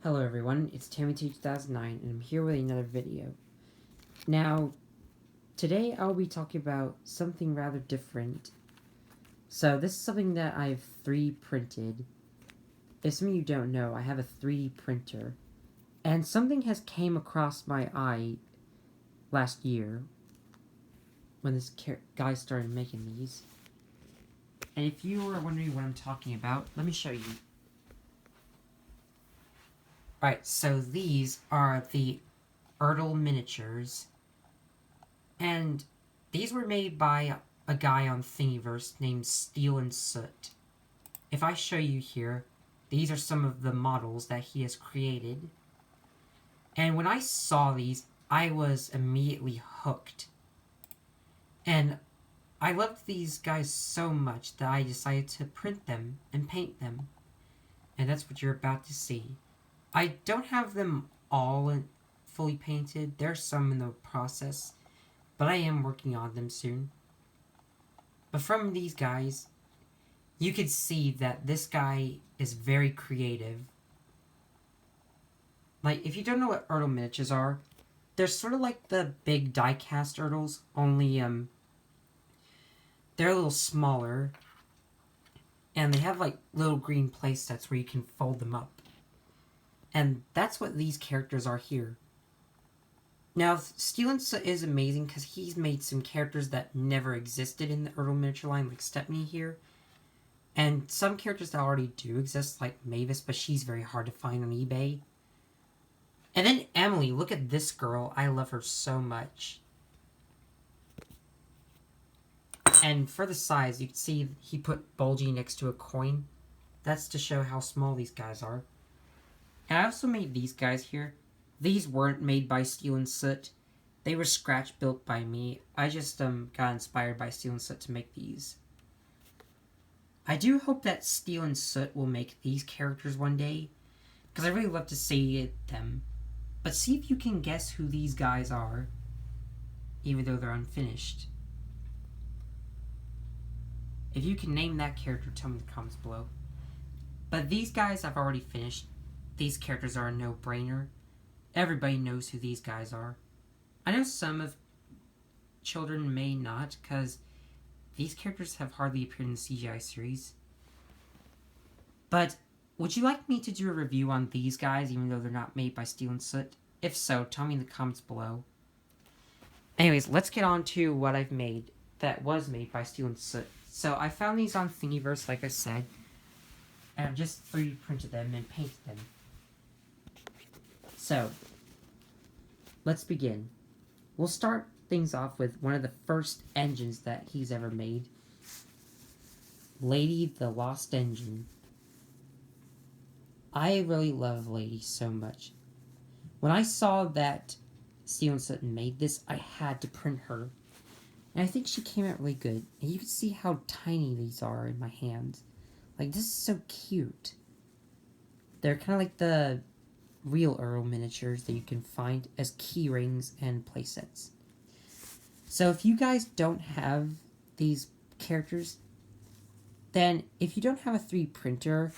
Hello everyone, it's Tammy2009 and I'm here with another video. Now, today I'll be talking about something rather different. So this is something that I've 3D printed. If some of you don't know, I have a 3D printer. And something has came across my eye last year when this guy started making these. And if you are wondering what I'm talking about, let me show you. Alright, so these are the Ertl Miniatures. And these were made by a guy on Thingiverse named Steel and Soot. If I show you here, these are some of the models that he has created. And when I saw these, I was immediately hooked. And I loved these guys so much that I decided to print them and paint them. And that's what you're about to see. I don't have them all fully painted. There's some in the process, but I am working on them soon. But from these guys, you could see that this guy is very creative. Like, if you don't know what Ertl Miniatures are, they're sort of like the big die-cast Ertls, only, they're a little smaller. And they have, like, little green playsets where you can fold them up. And that's what these characters are here. Now, Steel and Soot is amazing because he's made some characters that never existed in the Ertl Miniature line, like Stepney here. And some characters that already do exist, like Mavis, but she's very hard to find on eBay. And then Emily, look at this girl. I love her so much. And for the size, you can see he put Bulgy next to a coin. That's to show how small these guys are. And I also made these guys here. These weren't made by Steel and Soot. They were scratch built by me. I just got inspired by Steel and Soot to make these. I do hope that Steel and Soot will make these characters one day, because I really love to see them. But see if you can guess who these guys are, even though they're unfinished. If you can name that character, tell me in the comments below. But these guys I've already finished. These characters are a no-brainer. Everybody knows who these guys are. I know some of children may not, because these characters have hardly appeared in the CGI series. But would you like me to do a review on these guys, even though they're not made by Steel and Soot? If so, tell me in the comments below. Anyways, let's get on to what I've made that was made by Steel and Soot. So I found these on Thingiverse, like I said, and I've just 3D printed them and painted them. So, let's begin. We'll start things off with one of the first engines that he's ever made. Lady the Lost Engine. I really love Lady so much. When I saw that Steel and Soot made this, I had to print her. And I think she came out really good. And you can see how tiny these are in my hands. Like, this is so cute. They're kind of like the real Ertl Miniatures that you can find as key rings and playsets. So if you guys don't have these characters, then if you don't have a 3D printer,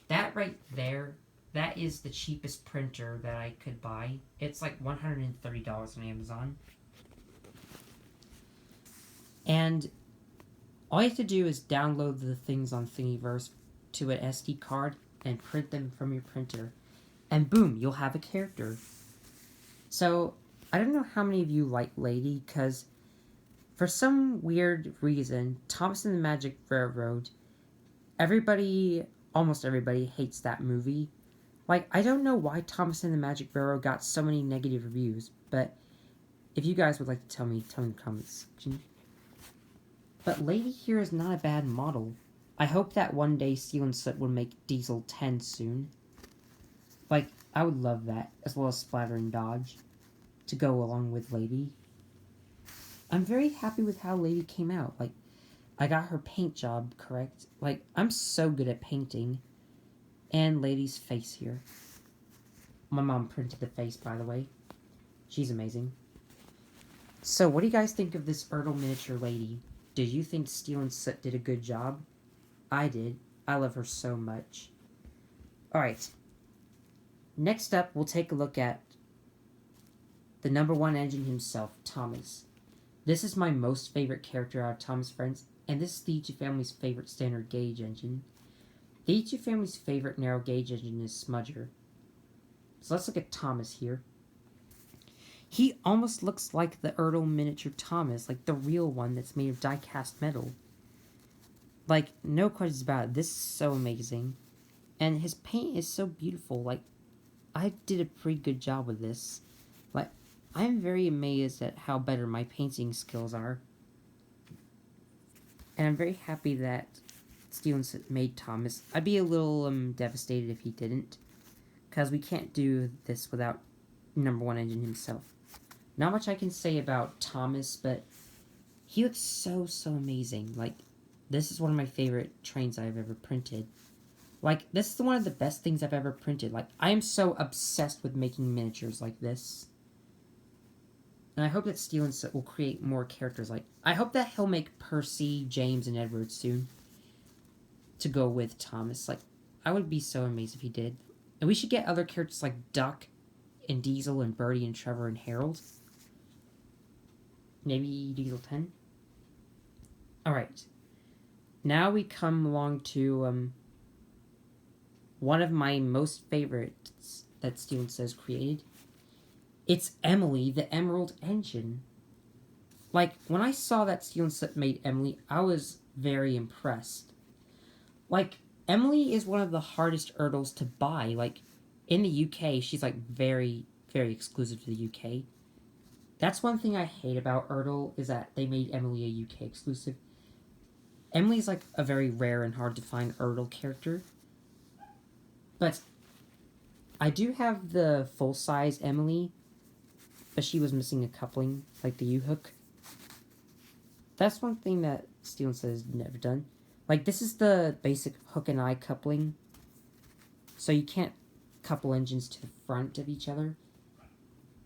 that right there, that is the cheapest printer that I could buy. It's like $130 on Amazon. And all you have to do is download the things on Thingiverse to an SD card and print them from your printer. And boom, you'll have a character. So, I don't know how many of you like Lady, because for some weird reason, Thomas and the Magic Railroad, almost everybody hates that movie. Like, I don't know why Thomas and the Magic Railroad got so many negative reviews, but if you guys would like to tell me in the comments section. But Lady here is not a bad model. I hope that one day Steel and Soot will make Diesel 10 soon. Like, I would love that, as well as Splatter and Dodge, to go along with Lady. I'm very happy with how Lady came out. Like, I got her paint job correct. Like, I'm so good at painting. And Lady's face here. My mom printed the face, by the way. She's amazing. So, what do you guys think of this Ertl Miniature Lady? Did you think Steel and Soot did a good job? I did. I love her so much. Alright. Next up, we'll take a look at the number one engine himself, Thomas. This is my most favorite character out of Thomas' friends, and this is the Ichi family's favorite standard gauge engine. The Ichi family's favorite narrow gauge engine is Smudger. So let's look at Thomas here. He almost looks like the Ertl miniature Thomas, like the real one that's made of die-cast metal. Like, no questions about it. This is so amazing. And his paint is so beautiful. Like, I did a pretty good job with this. Like, I'm very amazed at how better my painting skills are. And I'm very happy that Steven made Thomas. I'd be a little devastated if he didn't. Because we can't do this without number one engine himself. Not much I can say about Thomas, but he looks so amazing. Like, this is one of my favorite trains I've ever printed. Like, this is one of the best things I've ever printed. Like, I am so obsessed with making miniatures like this. And I hope that Steven will create more characters like... I hope that he'll make Percy, James, and Edward soon. To go with Thomas. Like, I would be so amazed if he did. And we should get other characters like Duck, and Diesel, and Birdie, and Trevor, and Harold. Maybe Diesel 10? Alright. Now we come along to one of my most favorites that Steven says created. It's Emily, the Emerald Engine. Like, when I saw that Steven made Emily, I was very impressed. Like, Emily is one of the hardest Ertls to buy. Like, in the UK, she's like very exclusive to the UK. That's one thing I hate about Ertl, is that they made Emily a UK exclusive. Emily's like a very rare and hard to find Ertl character. But I do have the full-size Emily, but she was missing a coupling, like the U-hook. That's one thing that Steven says never done. Like, this is the basic hook and eye coupling, so you can't couple engines to the front of each other.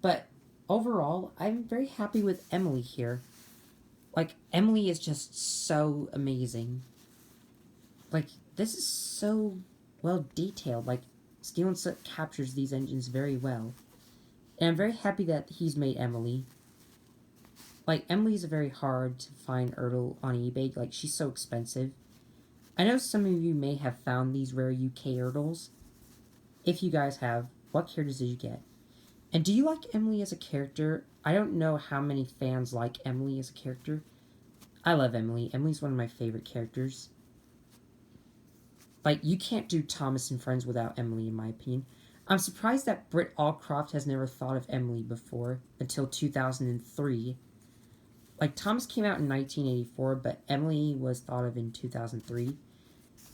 But overall, I'm very happy with Emily here. Like, Emily is just so amazing. Like, this is so well detailed. Like, Steven captures these engines very well. And I'm very happy that he's made Emily. Like, Emily's a very hard to find Ertl on eBay. Like, she's so expensive. I know some of you may have found these rare UK Ertls. If you guys have, what characters did you get? And do you like Emily as a character? I don't know how many fans like Emily as a character. I love Emily. Emily's one of my favorite characters. Like, you can't do Thomas and Friends without Emily, in my opinion. I'm surprised that Britt Allcroft has never thought of Emily before, until 2003. Like, Thomas came out in 1984, but Emily was thought of in 2003.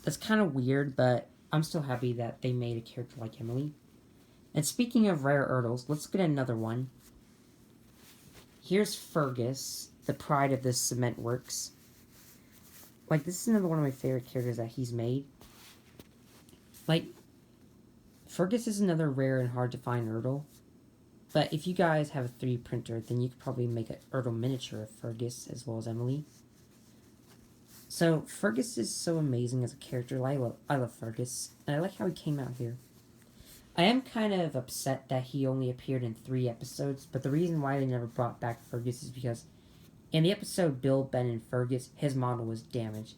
That's kind of weird, but I'm still happy that they made a character like Emily. And speaking of rare Ertls, let's get another one. Here's Fergus, the pride of the cement works. Like, this is another one of my favorite characters that he's made. Like, Fergus is another rare and hard to find Ertl. But if you guys have a 3D printer, then you could probably make an Ertl miniature of Fergus as well as Emily. So, Fergus is so amazing as a character. I love Fergus, and I like how he came out here. I am kind of upset that he only appeared in 3 episodes, but the reason why they never brought back Fergus is because in the episode Bill, Ben, and Fergus, his model was damaged.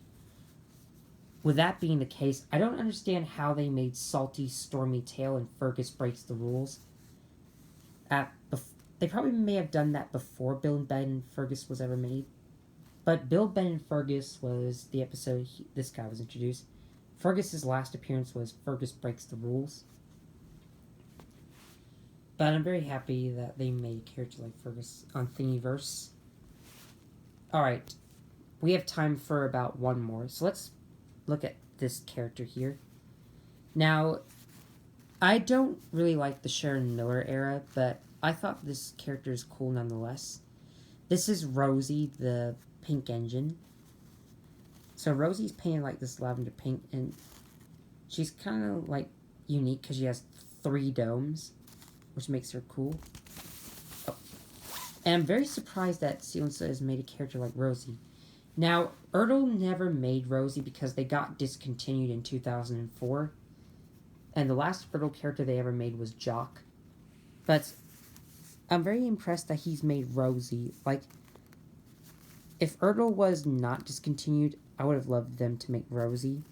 With that being the case, I don't understand how they made Salty, Stormy Tail, and Fergus Breaks the Rules. They probably may have done that before Bill and Ben and Fergus was ever made. But Bill, Ben, and Fergus was the episode this guy was introduced. Fergus's last appearance was Fergus Breaks the Rules. But I'm very happy that they made a character like Fergus on Thingiverse. Alright, we have time for about one more. So let's look at this character here. Now, I don't really like the Sharon Miller era, but I thought this character is cool nonetheless. This is Rosie, the pink engine. So Rosie's painted like this lavender pink, and she's kind of like unique because she has 3 domes, which makes her cool. Oh. And I'm very surprised that Silensa has made a character like Rosie. Now, Ertl never made Rosie because they got discontinued in 2004. And the last Ertl character they ever made was Jock. But I'm very impressed that he's made Rosie. Like, if Ertl was not discontinued, I would have loved them to make Rosie.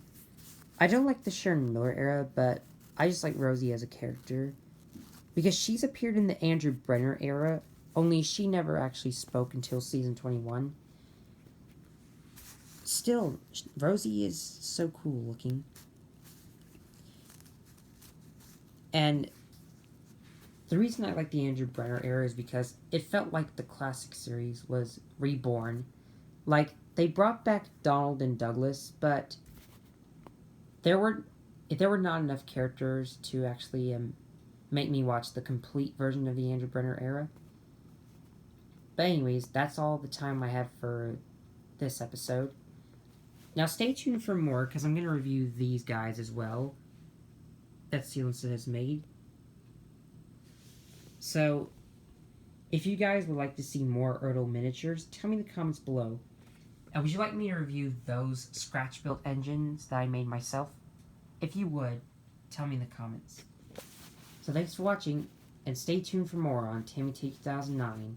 I don't like the Sharon Miller era, but I just like Rosie as a character. Because she's appeared in the Andrew Brenner era, only she never actually spoke until season 21. Still, Rosie is so cool looking. And the reason I like the Andrew Brenner era is because it felt like the classic series was reborn. Like, they brought back Donald and Douglas, but there were not enough characters to actually make me watch the complete version of the Andrew Brenner era. But anyways, that's all the time I have for this episode. Now stay tuned for more, because I'm going to review these guys as well that Steelinson has made. So, if you guys would like to see more Ertl Miniatures, tell me in the comments below. And would you like me to review those scratch-built engines that I made myself? If you would, tell me in the comments. So thanks for watching, and stay tuned for more on Tammy Take 2009.